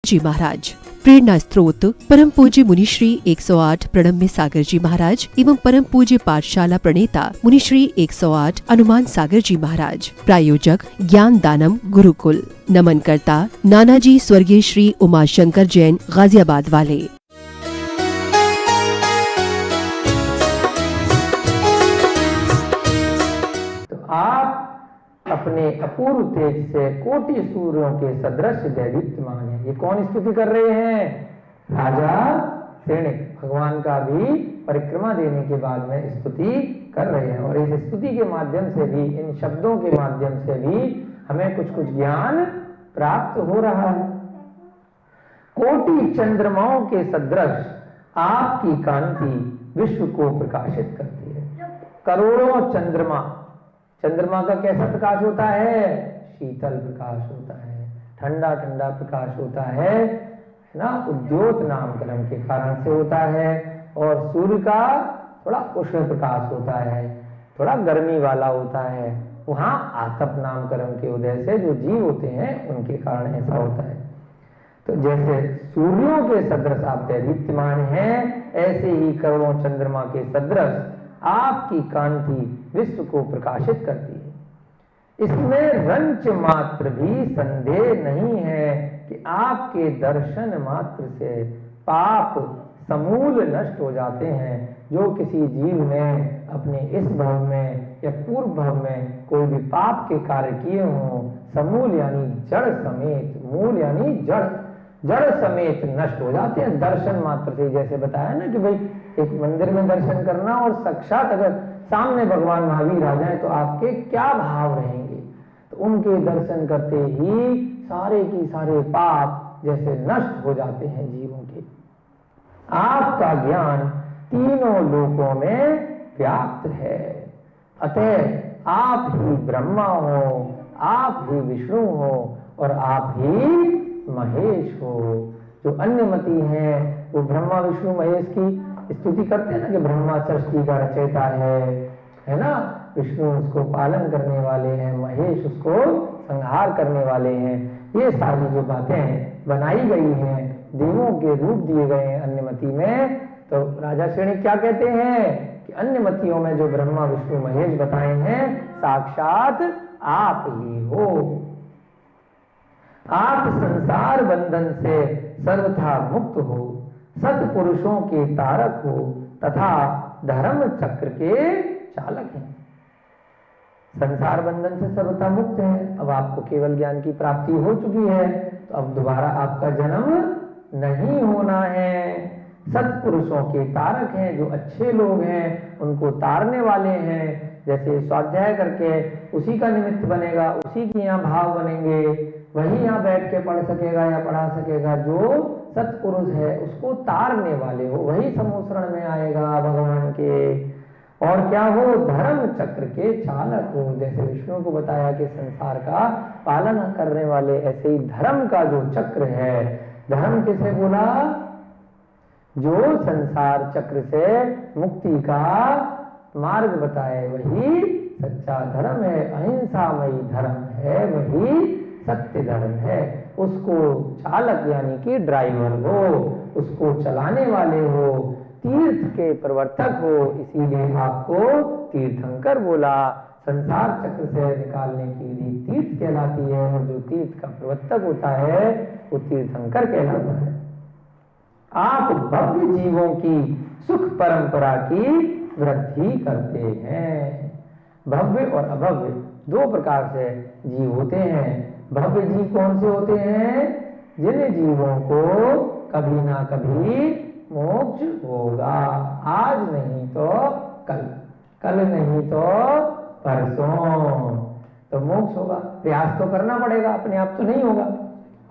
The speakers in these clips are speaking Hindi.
जी महाराज। प्रेरणा स्त्रोत परम पूज्य मुनिश्री 108 प्रणम्य सागर जी महाराज एवं परम पूज्य पाठशाला प्रणेता मुनिश्री 108 हनुमान सागर जी महाराज। प्रायोजक ज्ञान दानम गुरुकुल। नमन करता नानाजी स्वर्गीय श्री उमाशंकर जैन गाजियाबाद वाले। तो आप अपने अपूर्व तेज से कोटि सूर्यों के सदृश दैदीप्यमान है। ये कौन स्तुति कर रहे हैं? राजा सैनिक भगवान का भी परिक्रमा देने के बाद में स्तुति कर रहे हैं। और इस स्तुति के माध्यम से भी, इन शब्दों के माध्यम से भी हमें कुछ कुछ ज्ञान प्राप्त हो रहा है। कोटि चंद्रमाओं के सदृश आपकी कांति विश्व को प्रकाशित करती है। करोड़ों चंद्रमा, चंद्रमा का कैसा प्रकाश होता है? शीतल प्रकाश होता है, ठंडा ठंडा प्रकाश होता है ना, उद्योत नामकरण के कारण से होता है। और सूर्य का थोड़ा उष्ण प्रकाश होता है, थोड़ा गर्मी वाला होता है। वहां आतप नामकरण के उदय से जो जीव होते हैं उनके कारण ऐसा होता है। तो जैसे सूर्यों के सदृश आप दैदीप्यमान हैं, ऐसे ही करोड़ों चंद्रमा के सदृश आपकी कांति विश्व को प्रकाशित करती है। इसमें रंच मात्र भी संदेह नहीं है कि आपके दर्शन मात्र से पाप समूल नष्ट हो जाते हैं। जो किसी जीव ने अपने इस भव में या पूर्व भव में कोई भी पाप के कार्य किए हों, समूल यानी जड़ समेत, मूल यानी जड़, जड़ समेत नष्ट हो जाते हैं दर्शन मात्र से। जैसे बताया ना कि भाई एक मंदिर में दर्शन करना और साक्षात अगर सामने भगवान महावीर आ जाए तो आपके क्या भाव रहेंगे। तो उनके दर्शन करते ही सारे की सारे पाप जैसे नष्ट हो जाते हैं जीवों के। आपका ज्ञान तीनों लोकों में व्याप्त है। अतः आप ही ब्रह्मा हो, आप ही विष्णु हो और आप ही महेश हो। जो अन्यमति हैं वो ब्रह्मा विष्णु महेश की स्तुति करते हैं ना कि ब्रह्मा सृष्टि का रचयिता है ना, विष्णु उसको पालन करने वाले हैं, महेश उसको संहार करने वाले हैं। ये सारी जो बातें बनाई गई हैं, देवों के रूप दिए गए हैं अन्यमति में। तो राजा श्रेणी क्या कहते हैं कि अन्यमतियों में जो ब्रह्मा विष्णु महेश बताए हैं साक्षात आप ही हो। आप संसार बंधन से सर्वथा मुक्त हो, सत्पुरुषों के तारक हो तथा धर्म चक्र के चालक हैं। संसार बंधन से सर्वथा मुक्त है। अब आपको केवल ज्ञान की प्राप्ति हो चुकी है तो अब दोबारा आपका जन्म नहीं होना है। सत्पुरुषों के तारक हैं, जो अच्छे लोग हैं उनको तारने वाले हैं। जैसे स्वाध्याय करके उसी का निमित्त बनेगा, उसी के यहाँ भाव बनेंगे, वही यहाँ बैठ के पढ़ सकेगा या पढ़ा सकेगा। जो सत्पुरुष है उसको तारने वाले हो, वही समूसरण में आएगा भगवान के। और क्या हो? धर्म चक्र के चालक हो। जैसे विष्णु को बताया कि संसार का पालन करने वाले, ऐसे ही धर्म का जो चक्र है, धर्म किसे बोला? जो संसार चक्र से मुक्ति का मार्ग बताए वही सच्चा धर्म है। अहिंसामयी धर्म है वही सत्य धर्म है। उसको चालक यानी कि ड्राइवर हो, उसको चलाने वाले हो, तीर्थ के प्रवर्तक हो, इसीलिए आपको तीर्थंकर बोला। संसार चक्र से निकालने की विधि तीर्थ कहलाती है और जो तीर्थ का प्रवर्तक होता है वो तीर्थंकर कहलाता है। आप भव्य जीवों की सुख परंपरा की वृद्धि करते हैं। भव्य और अभव्य दो प्रकार से जीव होते हैं। भव्य जीव कौन से होते हैं? जिन जीवों को कभी ना कभी मोक्ष होगा, आज नहीं तो कल, कल नहीं तो परसों तो मोक्ष होगा। प्रयास तो करना पड़ेगा, अपने आप तो नहीं होगा।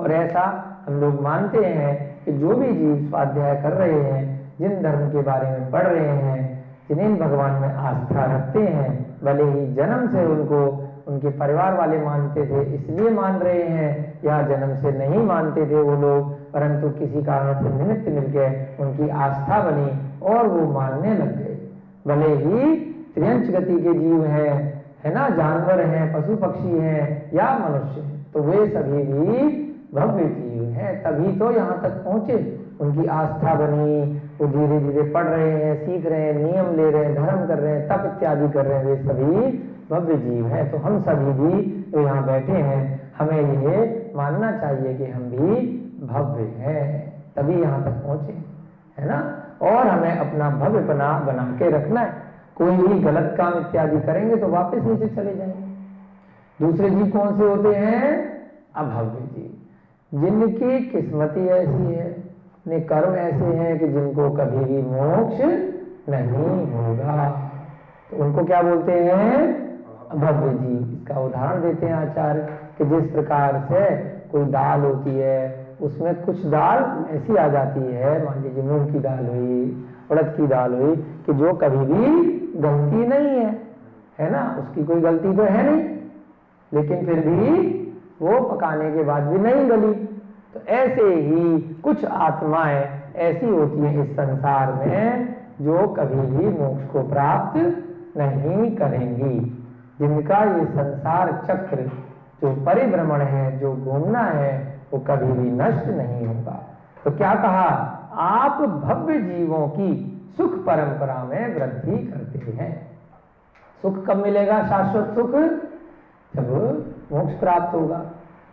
और ऐसा हम लोग मानते हैं कि जो भी जीव स्वाध्याय कर रहे हैं, जिन धर्म के बारे में पढ़ रहे हैं, जिन्हें भगवान में आस्था रखते हैं, भले ही जन्म से उनको उनके परिवार वाले मानते थे इसलिए मान रहे हैं, या जन्म से नहीं मानते थे वो लोग, परंतु किसी कारण से निमित्त मिल गए, उनकी आस्था बनी और वो मानने लग गए। भले ही त्रियंच गति के जीव हैं, है ना, जानवर हैं, पशु पक्षी हैं या मनुष्य हैं, तो वे सभी भी भव्य जीव हैं, तभी तो यहाँ तक पहुंचे, उनकी आस्था बनी, वो धीरे धीरे पढ़ रहे हैं, सीख रहे हैं, नियम ले रहे हैं, धर्म कर रहे हैं, तप इत्यादि कर रहे हैं, वे सभी भव्य जीव हैं। तो हम सभी भी जो यहाँ बैठे हैं, हमें ये मानना चाहिए कि हम भी भव्य हैं, तभी यहाँ तक पहुंचे, है ना। और हमें अपना भव्यपना बना के रखना है। कोई भी गलत काम इत्यादि करेंगे तो वापस नीचे चले जाएंगे। दूसरे जीव कौन से होते हैं? अभव्य जीव, जिनकी किस्मती ऐसी है, अपने कर्म ऐसे हैं कि जिनको कभी भी मोक्ष नहीं होगा, तो उनको क्या बोलते हैं? अभव्य जीव। इसका उदाहरण देते हैं आचार्य कि जिस प्रकार से कोई दाल होती है, उसमें कुछ दाल ऐसी आ जाती है, मान लीजिए मूंग की दाल हुई, उड़द की दाल हुई, कि जो कभी भी गलती नहीं है ना, उसकी कोई गलती तो है नहीं, लेकिन फिर भी वो पकाने के बाद भी नहीं गली। तो ऐसे ही कुछ आत्माएं ऐसी होती हैं इस संसार में जो कभी भी मोक्ष को प्राप्त नहीं करेंगी, जिनका ये संसार चक्र जो परिभ्रमण है, जो घूमना है, वो कभी भी नष्ट नहीं होगा। तो क्या कहा? आप भव्य जीवों की सुख परंपरा में वृद्धि करते हैं। सुख कब मिलेगा? शाश्वत सुख जब मोक्ष प्राप्त होगा।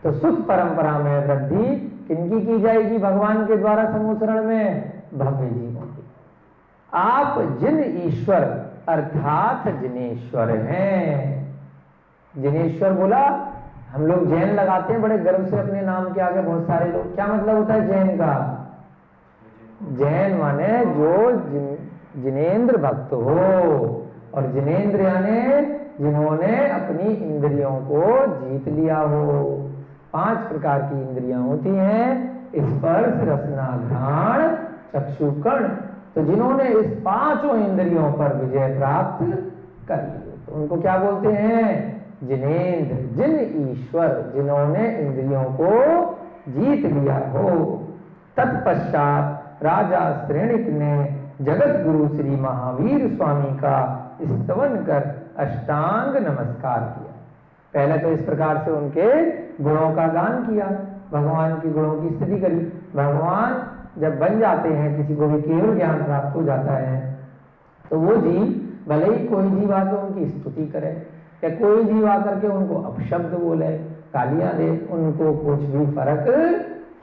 तो सुख परंपरा में वृद्धि किनकी की जाएगी भगवान के द्वारा समुसरण में? भव्य जीवों की। आप जिन ईश्वर अर्थात जिनेश्वर हैं। जिनेश्वर बोला, हम लोग जैन लगाते हैं बड़े गर्व से अपने नाम के आगे, बहुत सारे लोग। क्या मतलब होता है जैन का? जैन माने जो जिनेंद्र भक्त हो, और जिनेंद्र यानी जिन्होंने अपनी इंद्रियों को जीत लिया हो। 5 प्रकार की इंद्रियां होती हैं, स्पर्श, रसना, घ्राण, चक्षु, कर्ण। तो जिन्होंने इस 5 इंद्रियों पर विजय प्राप्त कर ली, तो उनको क्या बोलते हैं? जिनेंद्र। जिन ईश्वर, जिन्होंने इंद्रियों को जीत लिया हो। तत्पश्चात राजा श्रेणिक ने जगत गुरु श्री महावीर स्वामी का स्तवन कर अष्टांग नमस्कार किया। पहले तो इस प्रकार से उनके गुणों का गान किया, भगवान के गुणों की स्तुति करी। भगवान जब बन जाते हैं, किसी को भी केवल ज्ञान प्राप्त हो जाता है, तो वो जीव, भले ही कोई जीव आकर उनकी स्तुति करे या कोई जीव आकर के उनको अपशब्द बोले, गालियां दे, उनको कुछ भी फर्क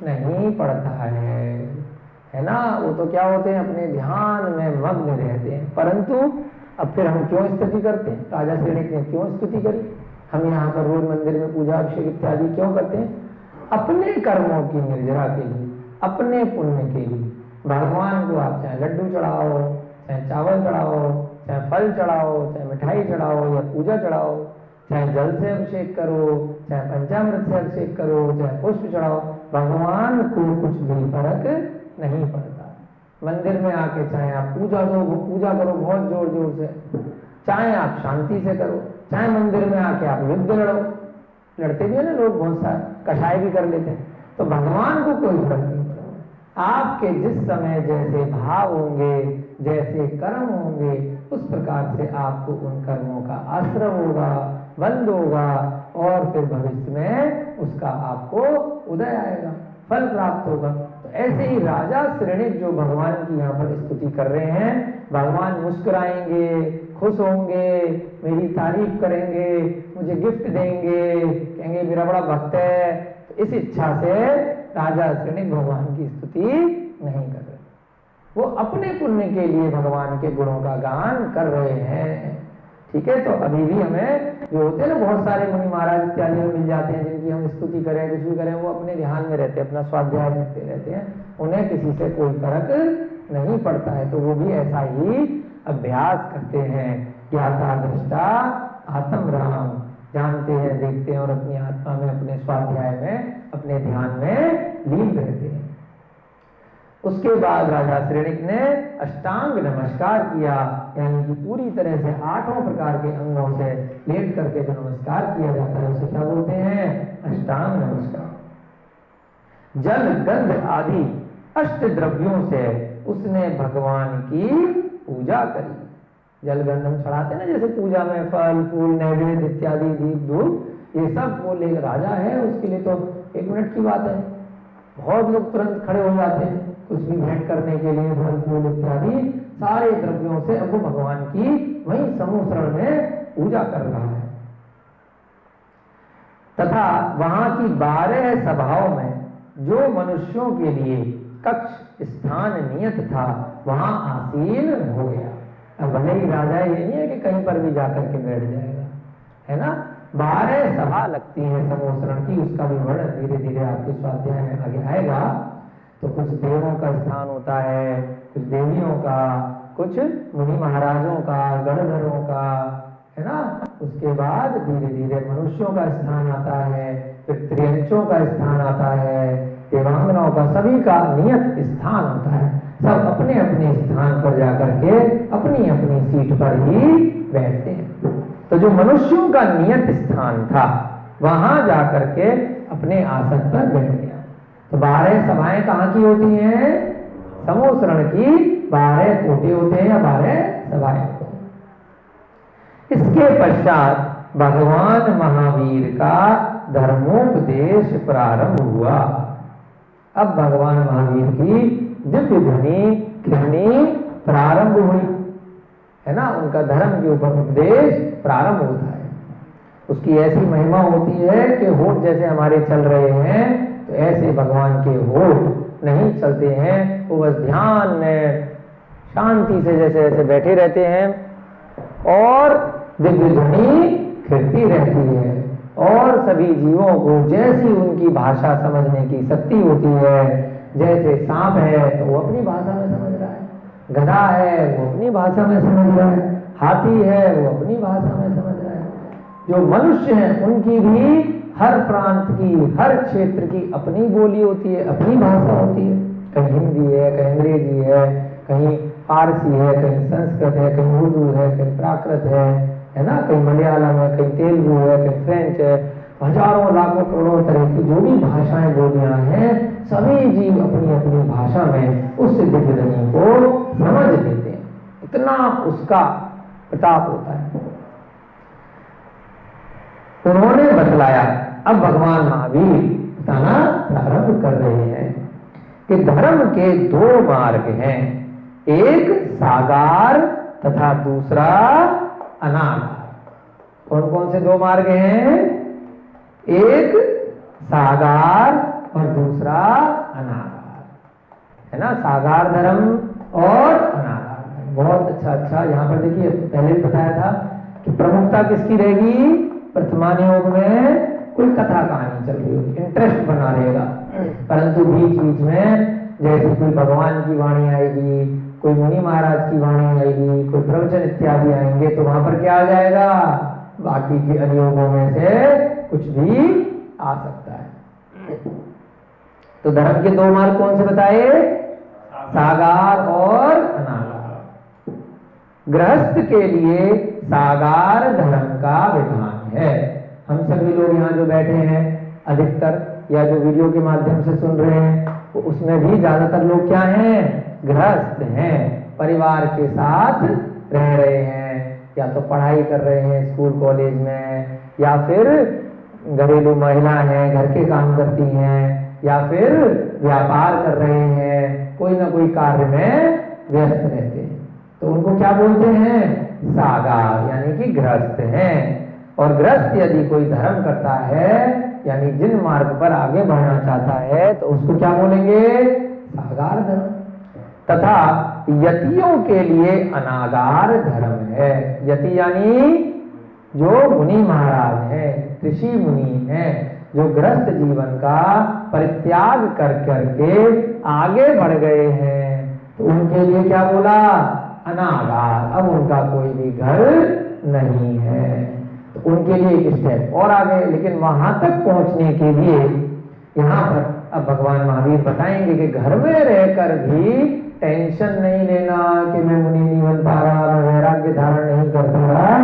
नहीं पड़ता है ना। वो तो क्या होते हैं? अपने ध्यान में मग्न रहते हैं। परंतु अब फिर हम क्यों स्तुति करते हैं? राजा श्रेणिक ने क्यों स्तुति करी? हम यहाँ पर रोज मंदिर में पूजा अभिषेक इत्यादि क्यों करते हैं? अपने कर्मों की निर्जरा के लिए, अपने पुण्य के लिए। भगवान को आप चाहे लड्डू चढ़ाओ, चाहे चावल चढ़ाओ, चाहे फल चढ़ाओ, चाहे मिठाई चढ़ाओ या पूजा चढ़ाओ, चाहे जल से अभिषेक करो, चाहे पंचामृत से अभिषेक करो, चाहे पुष्प चढ़ाओ, भगवान को कुछ भी फर्क नहीं पड़ता। मंदिर में आके चाहे आप पूजा करो बहुत जोर जोर से, चाहे आप शांति से करो, चाहे मंदिर में आके आप युद्ध लड़ो, लड़ते भी है ना लोग, बहुत सारे कषाय भी कर लेते हैं, तो भगवान को कोई फर्क नहीं पड़ता। आपके जिस समय जैसे भाव होंगे, जैसे कर्म होंगे, उस प्रकार से आपको उन कर्मों का आश्रय होगा, बंद होगा, और फिर भविष्य में उसका आपको उदय आएगा, फल प्राप्त होगा। तो ऐसे ही राजा श्रेणिक जो भगवान की यहाँ पर स्तुति कर रहे हैं, भगवान मुस्कुराएंगे, खुश होंगे, मेरी तारीफ करेंगे, मुझे गिफ्ट देंगे, कहेंगे मेरा बड़ा भक्त है। तो इस इच्छा से राजा श्रेणिक भगवान की स्तुति नहीं कर रहे, वो अपने पुण्य के लिए भगवान के गुणों का गान कर रहे हैं। ठीक है, तो अभी भी हमें जो होते हैं ना, बहुत सारे मुनि महाराज इत्यादि मिल जाते हैं जिनकी हम स्तुति करें, कुछ भी करें, वो अपने ध्यान में रहते हैं, अपना स्वाध्याय करते रहते हैं, उन्हें किसी से कोई फर्क नहीं पड़ता है। तो वो भी ऐसा ही अभ्यास करते हैं, ज्ञाता दृष्टा आत्म राम, जानते हैं, देखते हैं और अपनी आत्मा में, अपने स्वाध्याय में, अपने ध्यान में लीन रहते हैं। उसके बाद राजा श्रेणिक ने अष्टांग नमस्कार किया, यानी कि पूरी तरह से 8 प्रकार के अंगों से लेट करके जो नमस्कार किया जाता है उसे क्या बोलते हैं? अष्टांग नमस्कार। जल गंध आदि 8 द्रव्यों से उसने भगवान की पूजा करी। जल गंध हम चढ़ाते ना, जैसे पूजा में फल फूल नैवेद्य इत्यादि, दीप धूप, ये सब वो ले राजा है, उसके लिए तो 1 मिनट की बात है, बहुत लोग तुरंत खड़े हो जाते हैं कुछ भी भेंट करने के लिए, फल फूल इत्यादि सारे द्रव्यों से। अब वो भगवान की वही समूसरण में पूजा कर रहा है। तथा वहां की 12 सभाओं में जो मनुष्यों के लिए कक्ष स्थान नियत था वहां आसीन हो गया। अब भले ही राजा ये नहीं है कि कहीं पर भी जाकर के बैठ जाएगा, है ना। 12 सभा लगती है समूसरण की, उसका भी वर्णन धीरे धीरे आपके स्वाध्याय में आगे आएगा। तो कुछ देवों का स्थान होता है, कुछ देवियों का, कुछ मुनि महाराजों का, गणधरों का, है ना। उसके बाद धीरे धीरे मनुष्यों का स्थान आता है, फिर त्रियंचों का स्थान आता है, देवांगनाओं का, सभी का नियत स्थान होता है। सब अपने अपने स्थान पर जाकर के अपनी अपनी सीट पर ही बैठते हैं। तो जो मनुष्यों का नियत स्थान था वहां जाकर के अपने आसन पर बैठ गया। तो 12 सभाएं कहाँ की होती हैं? समूसरण की 12 कोटे होते हैं या 12 सभाएं होती हैं। इसके पश्चात भगवान महावीर का धर्मोपदेश प्रारंभ हुआ। अब भगवान महावीर की दिव्य ध्वनि खिलनी प्रारंभ हुई, है ना। उनका धर्म के ऊपर उपदेश प्रारंभ होता है। उसकी ऐसी महिमा होती है कि होठ जैसे हमारे चल रहे हैं तो ऐसे भगवान के होठ नहीं चलते हैं। वो बस ध्यान में शांति से जैसे जैसे बैठे रहते हैं और दिव्य ध्वनि खिलती रहती है। और सभी जीवों को जैसी उनकी भाषा समझने की शक्ति होती है, जैसे सांप है तो वो अपनी भाषा में समझ रहा है, गधा है वो अपनी भाषा में समझ रहा है, हाथी है वो अपनी भाषा में समझ रहा है। जो मनुष्य हैं उनकी भी हर प्रांत की, हर क्षेत्र की अपनी बोली होती है, अपनी भाषा होती है। कहीं हिंदी है, कहीं अंग्रेजी है, कहीं फारसी है, कहीं संस्कृत है, कहीं उर्दू है, कहीं प्राकृत है ना, कहीं मलयालम है, कहीं तेलुगु है, कहीं फ्रेंच है। हजारों लाखों करोड़ों तरह की जो भी भाषाएं बोलियां हैं, सभी जीव अपनी अपनी भाषा में उस दिव्य ध्वनि को समझ लेते हैं। इतना उसका प्रताप होता है। उन्होंने बतलाया, अब भगवान महावीर बताना प्रारंभ कर रहे हैं कि धर्म के 2 मार्ग हैं, एक सागार तथा दूसरा अनागार। कौन कौन से 2 मार्ग हैं? एक सागार और दूसरा अनागार, है ना। सागार धर्म और अनागार धर्म। बहुत अच्छा। यहाँ पर देखिए, पहले भी बताया था कि प्रमुखता किसकी रहेगी? वर्तमान योग में कोई कथा कहानी चल रही होगी, इंटरेस्ट बना रहेगा, परंतु बीच बीच में जैसे कोई भगवान की वाणी आएगी, कोई मुनि महाराज की वाणी आएगी, कोई प्रवचन इत्यादि आएंगे तो वहां पर क्या आ जाएगा? बाकी के अनुयोगों में से कुछ भी आ सकता है। तो धर्म के 2 मार्ग कौन से बताए? सागार और अनागार। गृहस्थ के लिए सागार धर्म का विधान है। हम सभी लोग यहाँ जो बैठे हैं अधिकतर, या जो वीडियो के माध्यम से सुन रहे हैं, तो उसमें भी ज्यादातर लोग क्या हैं? गृहस्थ हैं, परिवार के साथ रह रहे हैं, या तो पढ़ाई कर रहे हैं स्कूल कॉलेज में, या फिर घरेलू महिला हैं, घर के काम करती हैं, या फिर व्यापार कर रहे हैं, कोई ना कोई कार्य में व्यस्त रहते हैं। तो उनको क्या बोलते हैं? सागार, यानी कि गृहस्थ हैं। और गृहस्थ यदि कोई धर्म करता है, यानी जिन मार्ग पर आगे बढ़ना चाहता है, तो उसको क्या बोलेंगे? सागार धर्म। तथा यतियों के लिए अनागार धर्म है। यति यानी जो मुनि महाराज हैं, ऋषि मुनि हैं, जो गृहस्थ जीवन का परित्याग कर करके आगे बढ़ गए हैं, तो उनके लिए क्या बोला? अनागार। अब उनका कोई भी घर नहीं है, तो उनके लिए एक स्टेप और आगे। लेकिन वहां तक पहुंचने के लिए यहाँ पर अब भगवान महावीर बताएंगे कि घर में रहकर भी टेंशन नहीं लेना कि मैं मुनि नहीं बन पा रहा, मैं वैराग्य धारण नहीं कर पा रहा,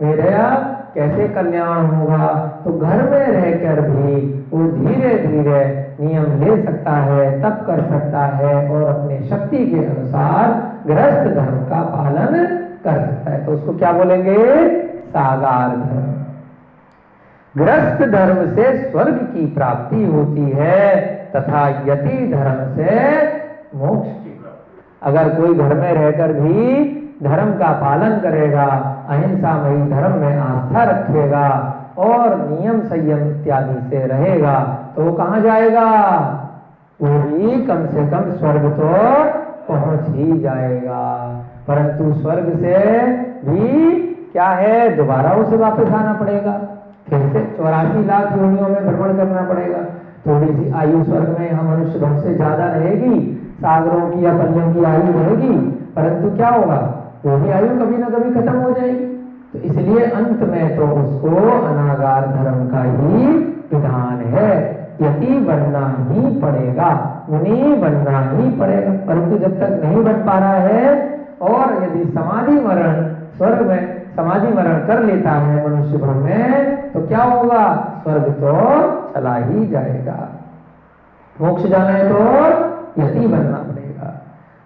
मेरा कैसे कल्याण होगा। तो घर में रहकर भी वो धीरे धीरे नियम ले सकता है, तप कर सकता है और अपने शक्ति के अनुसार गृहस्थ धर्म का पालन कर सकता है। तो उसको क्या बोलेंगे? सागार धर्म। गृहस्थ धर्म से स्वर्ग की प्राप्ति होती है तथा यति धर्म से मोक्ष की। अगर कोई घर में रहकर भी धर्म का पालन करेगा, अहिंसामयी धर्म में आस्था रखेगा और नियम संयम इत्यादि से रहेगा तो वो कहाँ जाएगा? वो भी कम से कम स्वर्ग तो पहुंच ही जाएगा। परंतु स्वर्ग से भी क्या है, दोबारा उसे वापस आना पड़ेगा, फिर से 84 लाख योनियों में भ्रमण करना पड़ेगा। थोड़ी सी आयु स्वर्ग में हम मनुष्य भर से ज्यादा रहेगी, सागरों की या पल्यों की आयु रहेगी, परंतु क्या होगा, वो भी आयु कभी ना कभी खत्म हो जाएगी। तो इसलिए अंत में तो उसको अनागार धर्म का ही विधान है, यति बनना ही पड़ेगा, मुनि बनना ही पड़ेगा। परंतु जब तक नहीं बन पा रहा है और यदि समाधि मरण स्वर्ग में समाधि मरण कर लेता है मनुष्य भर में तो क्या होगा, स्वर्ग तो चला ही जाएगा। मोक्ष जाना है तो यति बनना पड़ेगा।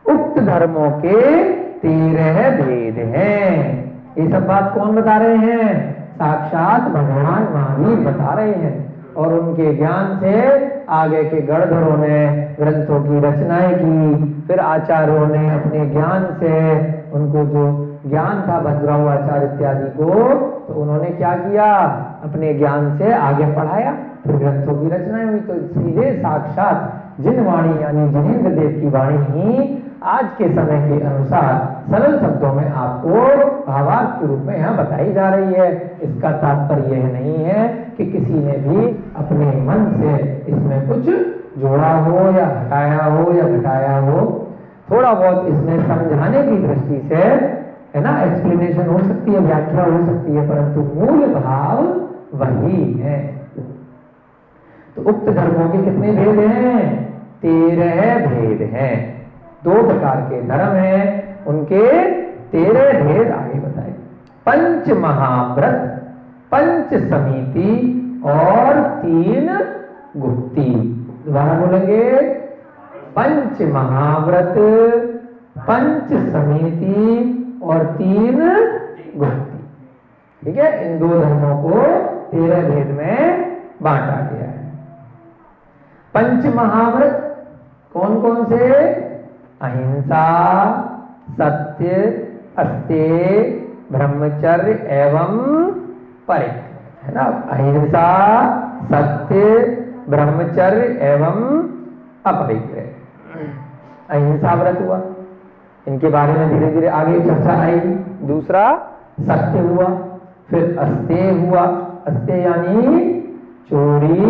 उक्त धर्मों के 13 भेद हैं। ये सब बात कौन बता रहे हैं? साक्षात भगवान महावीर बता रहे हैं। और उनके ज्ञान से आगे के गणधरों ने ग्रंथों की रचनाएं की, फिर आचार्यों ने अपने ज्ञान से उनको जो ज्ञान था भद्राऊ आचार्य इत्यादि को, तो उन्होंने क्या किया, अपने ज्ञान से आगे पढ़ाया, फिर ग्रंथों की रचनाएं हुई। तो सीधे साक्षात जिन वाणी यानी जिनेंद्र देव की वाणी ही आज के समय के अनुसार सरल शब्दों में आपको भावार्थ के रूप में यहाँ बताई जा रही है। इसका तात्पर्य यह नहीं है कि किसी ने भी अपने मन से इसमें कुछ जोड़ा हो या हटाया हो या घटाया हो। थोड़ा बहुत इसमें समझाने की दृष्टि से है ना, एक्सप्लेनेशन हो सकती है, व्याख्या हो सकती है, परंतु मूल भाव वही है। तो उक्त धर्मों के कितने भेद हैं? 13 भेद हैं। 2 प्रकार के धर्म हैं, उनके 13 भेद आगे बताए। पंच महाव्रत, पंच समिति और 3 गुप्ती। दोबारा बोलेंगे, पंच महाव्रत, पंच समिति और 3 गुप्ती। ठीक है, इन 2 धर्मों को 13 भेद में बांटा गया है। पंच महाव्रत कौन कौन से? अहिंसा, सत्य, अस्तेय, ब्रह्मचर्य एवं परिग्रह, है ना। अहिंसा, सत्य, ब्रह्मचर्य एवं अपरिग्रह। अहिंसा व्रत हुआ, इनके बारे में धीरे धीरे आगे चर्चा आएगी। दूसरा सत्य हुआ, फिर अस्तेय हुआ। अस्तेय यानी चोरी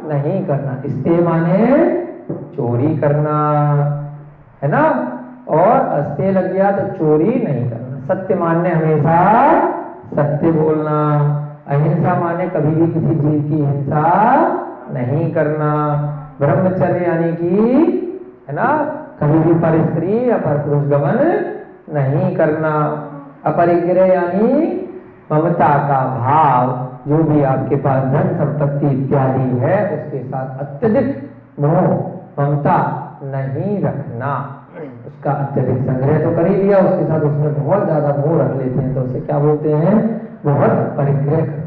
नहीं करना, अस्तेय माने चोरी करना, है ना। और अस्तेय लग गया तो चोरी नहीं करना। सत्य माने हमेशा सत्य बोलना। अहिंसा माने कभी भी किसी जीव की हिंसा नहीं करना। ब्रह्मचर्य यानी कि है ना, कभी भी पर स्त्री या पर पुरुष गमन नहीं करना। अपरिग्रह यानी ममता का भाव, जो भी आपके पास धन संपत्ति इत्यादि है उसके साथ अत्यधिक मोह ममता नहीं रखना। उसका अत्यधिक संग्रह तो कर ही लिया, उसके साथ उसमें बहुत ज्यादा मोह रख लेते हैं तो उसे क्या बोलते हैं? बहुत परिग्रह करना।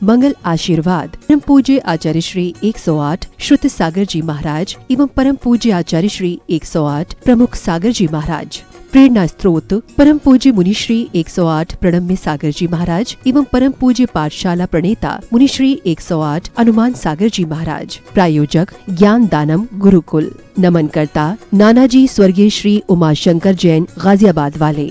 मंगल आशीर्वाद परम पूज्य आचार्य श्री 108 श्रुत सागर जी महाराज एवं परम पूज्य आचार्य श्री 108 प्रमुख सागर जी महाराज। प्रेरणा स्त्रोत परम पूज्य मुनिश्री 108 प्रणम्य सागर जी महाराज एवं परम पूज्य पाठशाला प्रणेता मुनिश्री 108 हनुमान सागर जी महाराज। प्रायोजक ज्ञान दानम गुरुकुल। नमन करता नानाजी स्वर्गीय श्री उमाशंकर जैन गाजियाबाद वाले।